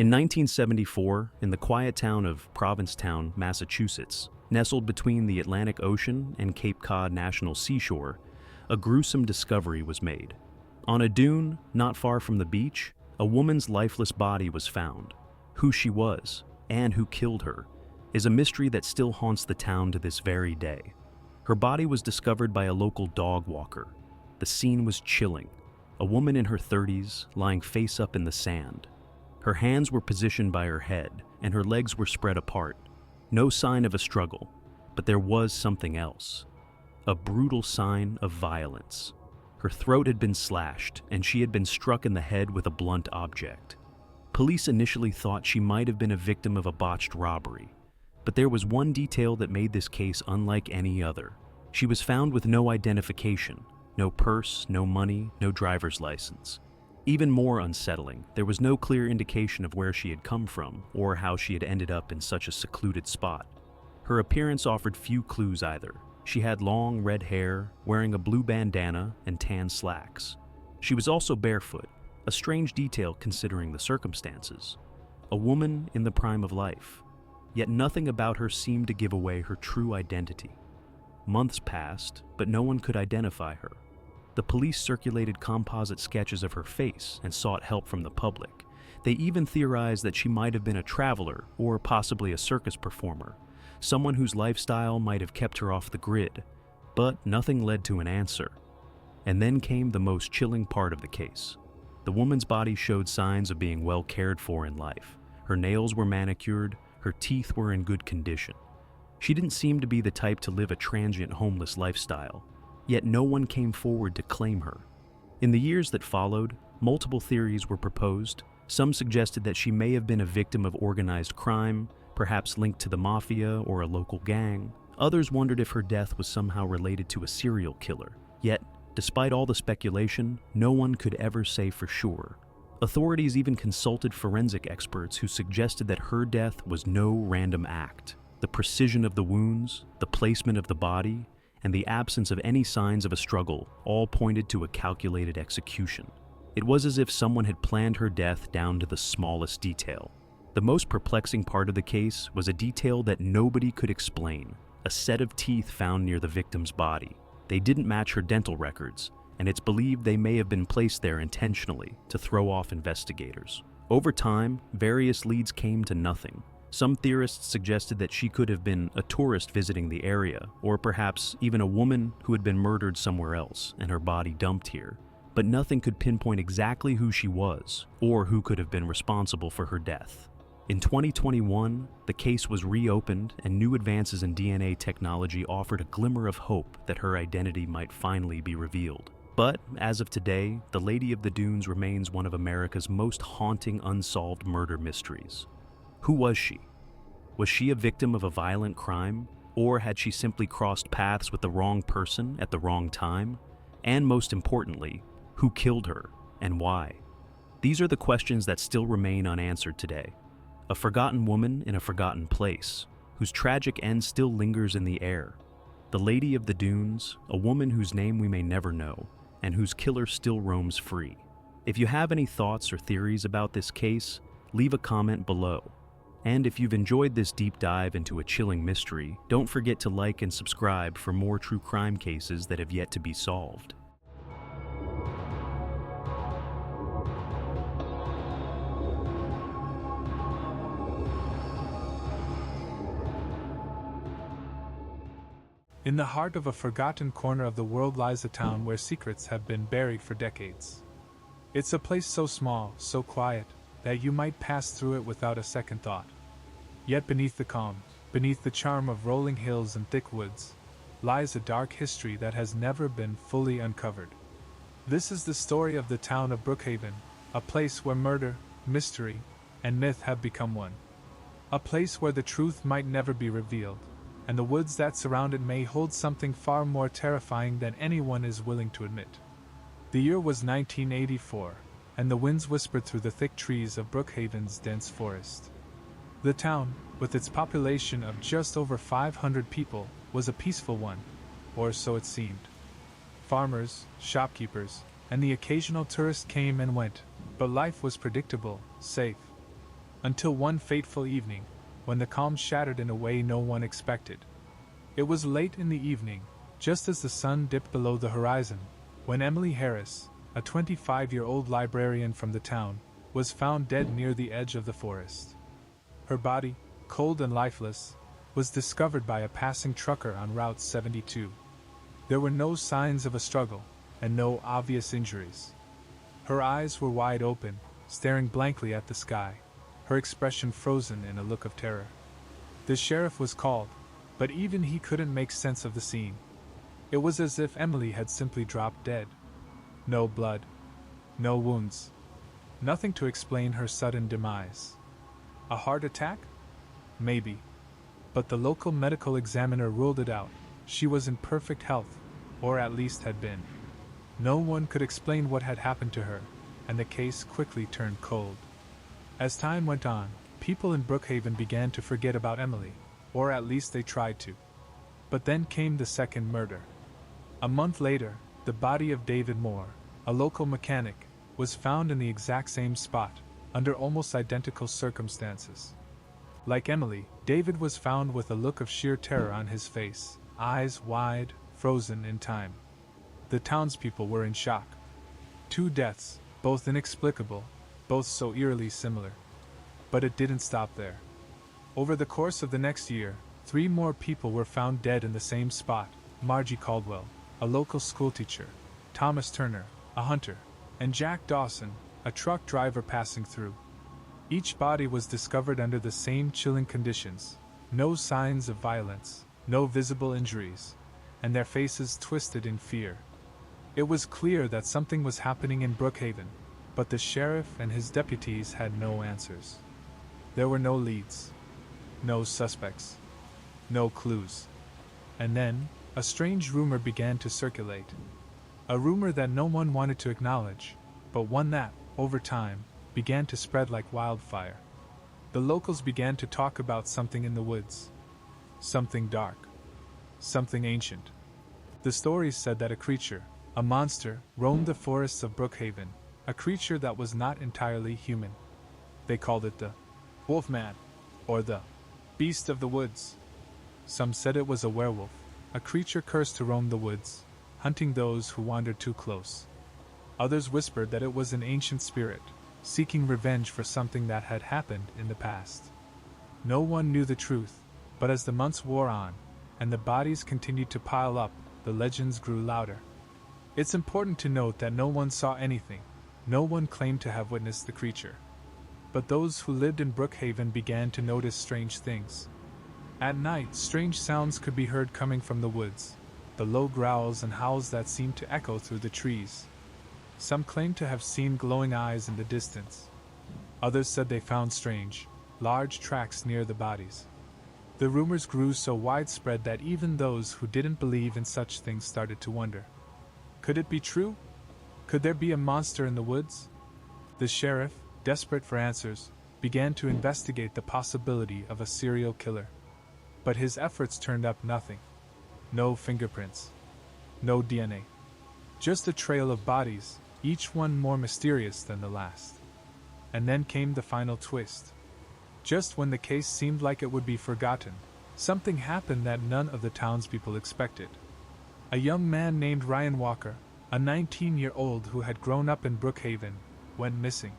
In 1974, in the quiet town of Provincetown, Massachusetts, nestled between the Atlantic Ocean and Cape Cod National Seashore, a gruesome discovery was made. On a dune, not far from the beach, a woman's lifeless body was found. Who she was, and who killed her, is a mystery that still haunts the town to this very day. Her body was discovered by a local dog walker. The scene was chilling. A woman in her 30s, lying face up in the sand. Her hands were positioned by her head, and her legs were spread apart. No sign of a struggle, but there was something else. A brutal sign of violence. Her throat had been slashed, and she had been struck in the head with a blunt object. Police initially thought she might have been a victim of a botched robbery, but there was one detail that made this case unlike any other. She was found with no identification, no purse, no money, no driver's license. Even more unsettling, there was no clear indication of where she had come from or how she had ended up in such a secluded spot. Her appearance offered few clues either. She had long red hair, wearing a blue bandana and tan slacks. She was also barefoot, a strange detail considering the circumstances. A woman in the prime of life, yet nothing about her seemed to give away her true identity. Months passed, but no one could identify her. The police circulated composite sketches of her face and sought help from the public. They even theorized that she might have been a traveler or possibly a circus performer, someone whose lifestyle might have kept her off the grid, but nothing led to an answer. And then came the most chilling part of the case. The woman's body showed signs of being well cared for in life. Her nails were manicured, her teeth were in good condition. She didn't seem to be the type to live a transient homeless lifestyle, yet no one came forward to claim her. In the years that followed, multiple theories were proposed. Some suggested that she may have been a victim of organized crime, perhaps linked to the mafia or a local gang. Others wondered if her death was somehow related to a serial killer. Yet, despite all the speculation, no one could ever say for sure. Authorities even consulted forensic experts who suggested that her death was no random act. The precision of the wounds, the placement of the body, and the absence of any signs of a struggle all pointed to a calculated execution. It was as if someone had planned her death down to the smallest detail. The most perplexing part of the case was a detail that nobody could explain: a set of teeth found near the victim's body. They didn't match her dental records, and it's believed they may have been placed there intentionally to throw off investigators. Over time, various leads came to nothing. Some theorists suggested that she could have been a tourist visiting the area, or perhaps even a woman who had been murdered somewhere else and her body dumped here. But nothing could pinpoint exactly who she was, or who could have been responsible for her death. In 2021, the case was reopened, and new advances in DNA technology offered a glimmer of hope that her identity might finally be revealed. But, as of today, the Lady of the Dunes remains one of America's most haunting unsolved murder mysteries. Who was she? Was she a victim of a violent crime? Or had she simply crossed paths with the wrong person at the wrong time? And most importantly, who killed her and why? These are the questions that still remain unanswered today. A forgotten woman in a forgotten place, whose tragic end still lingers in the air. The Lady of the Dunes, a woman whose name we may never know, and whose killer still roams free. If you have any thoughts or theories about this case, leave a comment below. And if you've enjoyed this deep dive into a chilling mystery, don't forget to like and subscribe for more true crime cases that have yet to be solved. In the heart of a forgotten corner of the world lies a town where secrets have been buried for decades. It's a place so small, so quiet, that you might pass through it without a second thought. Yet beneath the calm, beneath the charm of rolling hills and thick woods, lies a dark history that has never been fully uncovered. This is the story of the town of Brookhaven, a place where murder, mystery, and myth have become one. A place where the truth might never be revealed, and the woods that surround it may hold something far more terrifying than anyone is willing to admit. The year was 1984, and the winds whispered through the thick trees of Brookhaven's dense forest. The town, with its population of just over 500 people, was a peaceful one, or so it seemed. Farmers, shopkeepers, and the occasional tourist came and went, but life was predictable, safe. Until one fateful evening, when the calm shattered in a way no one expected. It was late in the evening, just as the sun dipped below the horizon, when Emily Harris, a 25-year-old librarian from the town, was found dead near the edge of the forest. Her body, cold and lifeless, was discovered by a passing trucker on Route 72. There were no signs of a struggle, and no obvious injuries. Her eyes were wide open, staring blankly at the sky, her expression frozen in a look of terror. The sheriff was called, but even he couldn't make sense of the scene. It was as if Emily had simply dropped dead. No blood. No wounds. Nothing to explain her sudden demise. A heart attack? Maybe. But the local medical examiner ruled it out. She was in perfect health, or at least had been. No one could explain what had happened to her, and the case quickly turned cold. As time went on, people in Brookhaven began to forget about Emily, or at least they tried to. But then came the second murder. A month later, the body of David Moore, a local mechanic, was found in the exact same spot, under almost identical circumstances. Like Emily, David was found with a look of sheer terror on his face, eyes wide, frozen in time. The townspeople were in shock. 2 deaths, both inexplicable, both so eerily similar. But it didn't stop there. Over the course of the next year, 3 more people were found dead in the same spot: Margie Caldwell, a local schoolteacher, Thomas Turner, a hunter, and Jack Dawson, a truck driver passing through. Each body was discovered under the same chilling conditions: no signs of violence, no visible injuries, and their faces twisted in fear. It was clear that something was happening in Brookhaven, but the sheriff and his deputies had no answers. There were no leads, no suspects, no clues. And then, a strange rumor began to circulate. A rumor that no one wanted to acknowledge, but one that, over time, began to spread like wildfire. The locals began to talk about something in the woods. Something dark. Something ancient. The stories said that a creature, a monster, roamed the forests of Brookhaven, a creature that was not entirely human. They called it the Wolfman, or the Beast of the Woods. Some said it was a werewolf, a creature cursed to roam the woods, hunting those who wandered too close. Others whispered that it was an ancient spirit, seeking revenge for something that had happened in the past. No one knew the truth, but as the months wore on, and the bodies continued to pile up, the legends grew louder. It's important to note that no one saw anything, no one claimed to have witnessed the creature. But those who lived in Brookhaven began to notice strange things. At night, strange sounds could be heard coming from the woods, the low growls and howls that seemed to echo through the trees. Some claimed to have seen glowing eyes in the distance. Others said they found strange, large tracks near the bodies. The rumors grew so widespread that even those who didn't believe in such things started to wonder. Could it be true? Could there be a monster in the woods? The sheriff, desperate for answers, began to investigate the possibility of a serial killer. But his efforts turned up nothing. No fingerprints. No DNA. Just a trail of bodies, each one more mysterious than the last. And then came the final twist. Just when the case seemed like it would be forgotten, something happened that none of the townspeople expected. A young man named Ryan Walker, a 19-year-old who had grown up in Brookhaven, went missing.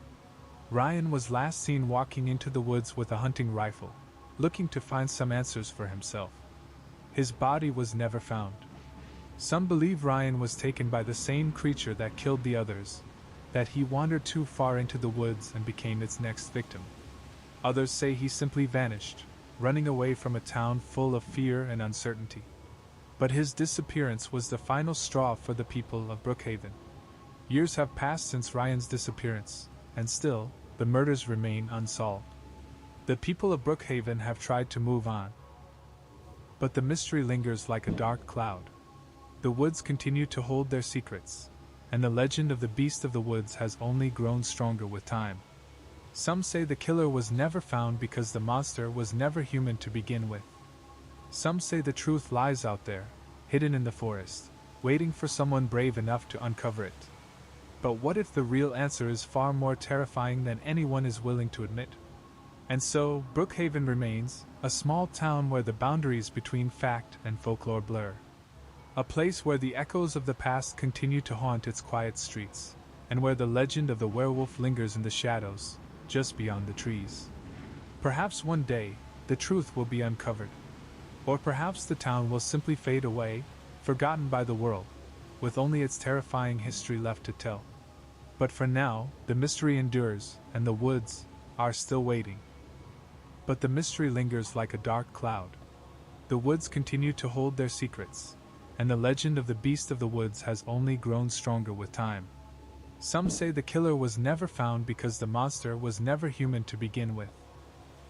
Ryan was last seen walking into the woods with a hunting rifle, looking to find some answers for himself. His body was never found. Some believe Ryan was taken by the same creature that killed the others, that he wandered too far into the woods and became its next victim. Others say he simply vanished, running away from a town full of fear and uncertainty. But his disappearance was the final straw for the people of Brookhaven. Years have passed since Ryan's disappearance, and still, the murders remain unsolved. The people of Brookhaven have tried to move on, but the mystery lingers like a dark cloud. The woods continue to hold their secrets, and the legend of the Beast of the Woods has only grown stronger with time. Some say the killer was never found because the monster was never human to begin with. Some say the truth lies out there, hidden in the forest, waiting for someone brave enough to uncover it. But what if the real answer is far more terrifying than anyone is willing to admit? And so, Brookhaven remains, a small town where the boundaries between fact and folklore blur. A place where the echoes of the past continue to haunt its quiet streets, and where the legend of the werewolf lingers in the shadows, just beyond the trees. Perhaps one day, the truth will be uncovered. Or perhaps the town will simply fade away, forgotten by the world, with only its terrifying history left to tell. But for now, the mystery endures, and the woods are still waiting. But the mystery lingers like a dark cloud. The woods continue to hold their secrets, and the legend of the beast of the woods has only grown stronger with time. Some say the killer was never found because the monster was never human to begin with.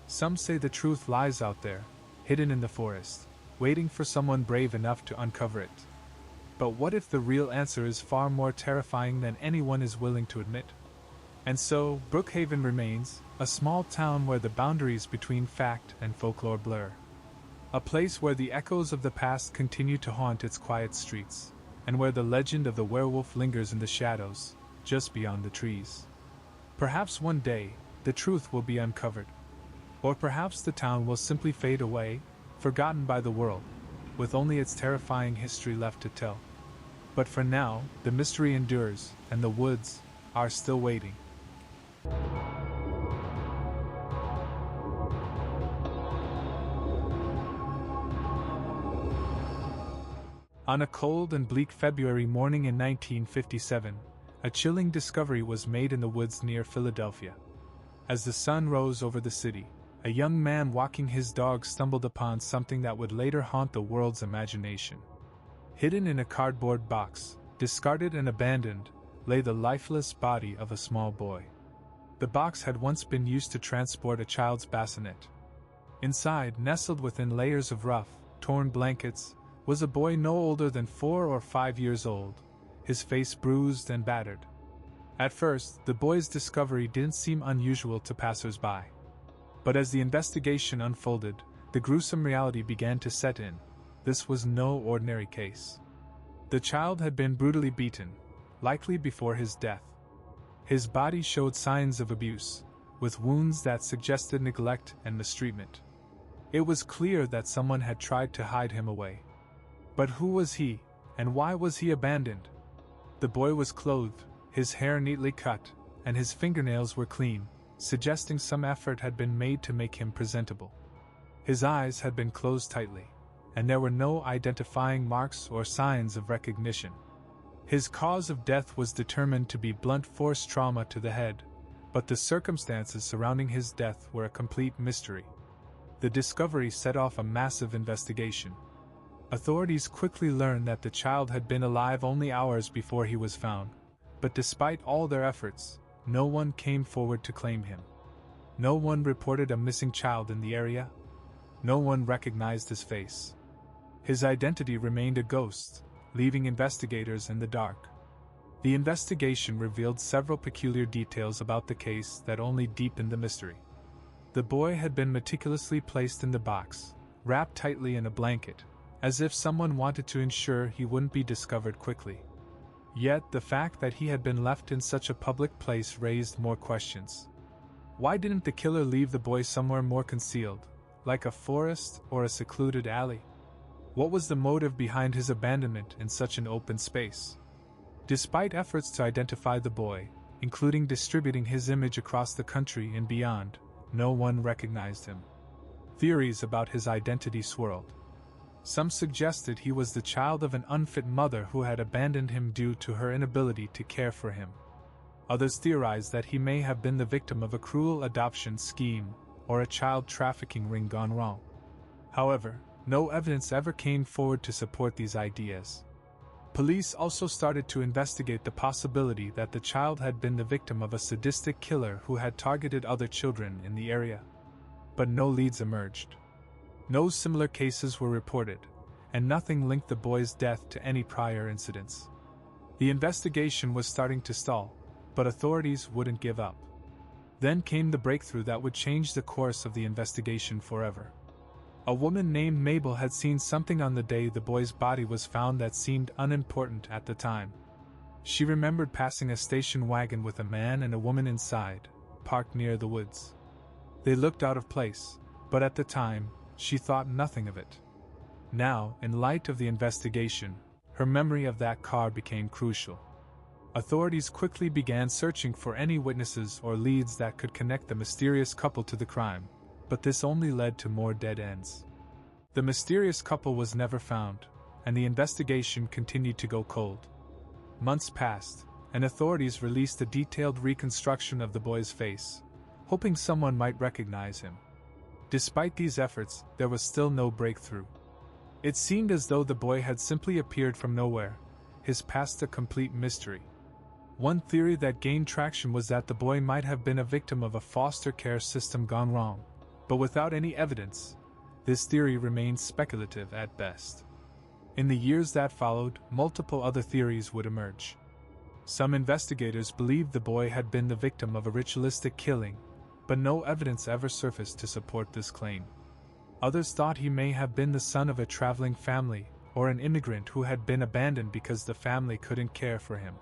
Some say the truth lies out there, hidden in the forest, waiting for someone brave enough to uncover it. But what if the real answer is far more terrifying than anyone is willing to admit? And so, Brookhaven remains, a small town where the boundaries between fact and folklore blur. A place where the echoes of the past continue to haunt its quiet streets, and where the legend of the werewolf lingers in the shadows, just beyond the trees. Perhaps one day, the truth will be uncovered. Or perhaps the town will simply fade away, forgotten by the world, with only its terrifying history left to tell. But for now, the mystery endures, and the woods are still waiting. On a cold and bleak February morning in 1957, a chilling discovery was made in the woods near Philadelphia. As the sun rose over the city, a young man walking his dog stumbled upon something that would later haunt the world's imagination. Hidden in a cardboard box, discarded and abandoned, lay the lifeless body of a small boy. The box had once been used to transport a child's bassinet. Inside, nestled within layers of rough, torn blankets, was a boy no older than 4 or 5 years old, his face bruised and battered. At first, the boy's discovery didn't seem unusual to passers-by. But as the investigation unfolded, the gruesome reality began to set in. This was no ordinary case. The child had been brutally beaten, likely before his death. His body showed signs of abuse, with wounds that suggested neglect and mistreatment. It was clear that someone had tried to hide him away. But who was he, and why was he abandoned? The boy was clothed, his hair neatly cut, and his fingernails were clean, suggesting some effort had been made to make him presentable. His eyes had been closed tightly, and there were no identifying marks or signs of recognition. His cause of death was determined to be blunt force trauma to the head, but the circumstances surrounding his death were a complete mystery. The discovery set off a massive investigation. Authorities quickly learned that the child had been alive only hours before he was found, but despite all their efforts, no one came forward to claim him. No one reported a missing child in the area. No one recognized his face. His identity remained a ghost, leaving investigators in the dark. The investigation revealed several peculiar details about the case that only deepened the mystery. The boy had been meticulously placed in the box, wrapped tightly in a blanket, as if someone wanted to ensure he wouldn't be discovered quickly. Yet the fact that he had been left in such a public place raised more questions. Why didn't the killer leave the boy somewhere more concealed, like a forest or a secluded alley? What was the motive behind his abandonment in such an open space? Despite efforts to identify the boy, including distributing his image across the country and beyond, no one recognized him. Theories about his identity swirled. Some suggested he was the child of an unfit mother who had abandoned him due to her inability to care for him. Others theorized that he may have been the victim of a cruel adoption scheme or a child trafficking ring gone wrong. However, no evidence ever came forward to support these ideas. Police also started to investigate the possibility that the child had been the victim of a sadistic killer who had targeted other children in the area. But no leads emerged. No similar cases were reported, and nothing linked the boy's death to any prior incidents. The investigation was starting to stall, but authorities wouldn't give up. Then came the breakthrough that would change the course of the investigation forever. A woman named Mabel had seen something on the day the boy's body was found that seemed unimportant at the time. She remembered passing a station wagon with a man and a woman inside, parked near the woods. They looked out of place, but at the time, she thought nothing of it. Now, in light of the investigation, her memory of that car became crucial. Authorities quickly began searching for any witnesses or leads that could connect the mysterious couple to the crime, but this only led to more dead ends. The mysterious couple was never found, and the investigation continued to go cold. Months passed, and authorities released a detailed reconstruction of the boy's face, hoping someone might recognize him. Despite these efforts, there was still no breakthrough. It seemed as though the boy had simply appeared from nowhere, his past a complete mystery. One theory that gained traction was that the boy might have been a victim of a foster care system gone wrong, but without any evidence, this theory remained speculative at best. In the years that followed, multiple other theories would emerge. Some investigators believed the boy had been the victim of a ritualistic killing, but no evidence ever surfaced to support this claim. Others thought he may have been the son of a traveling family or an immigrant who had been abandoned because the family couldn't care for him.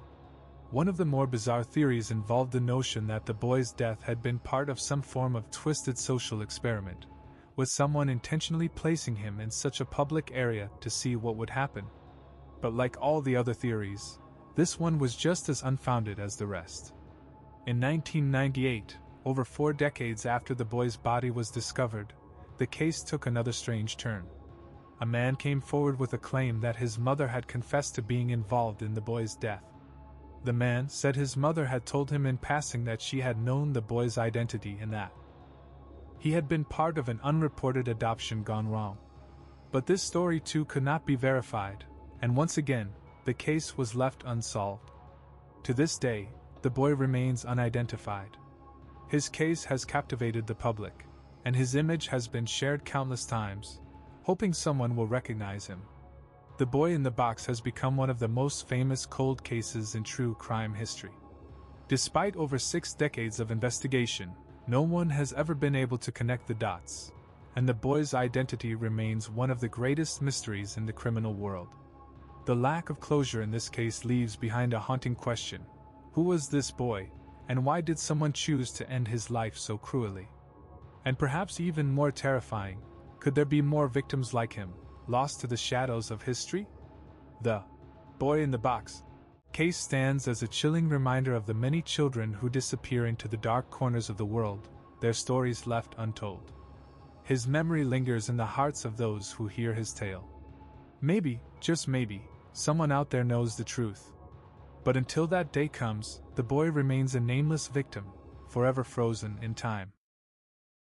One of the more bizarre theories involved the notion that the boy's death had been part of some form of twisted social experiment, with someone intentionally placing him in such a public area to see what would happen. But like all the other theories, this one was just as unfounded as the rest. In 1998, over 4 decades after the boy's body was discovered, the case took another strange turn. A man came forward with a claim that his mother had confessed to being involved in the boy's death. The man said his mother had told him in passing that she had known the boy's identity and that he had been part of an unreported adoption gone wrong. But this story too could not be verified, and once again, the case was left unsolved. To this day, the boy remains unidentified. His case has captivated the public, and his image has been shared countless times, hoping someone will recognize him. The Boy in the Box has become one of the most famous cold cases in true crime history. Despite over 6 decades of investigation, no one has ever been able to connect the dots, and the boy's identity remains one of the greatest mysteries in the criminal world. The lack of closure in this case leaves behind a haunting question: who was this boy, and why did someone choose to end his life so cruelly? And perhaps even more terrifying, could there be more victims like him, lost to the shadows of history? The Boy in the Box case stands as a chilling reminder of the many children who disappear into the dark corners of the world, their stories left untold. His memory lingers in the hearts of those who hear his tale. Maybe, just maybe, someone out there knows the truth. But until that day comes, the boy remains a nameless victim, forever frozen in time.